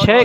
6،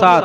7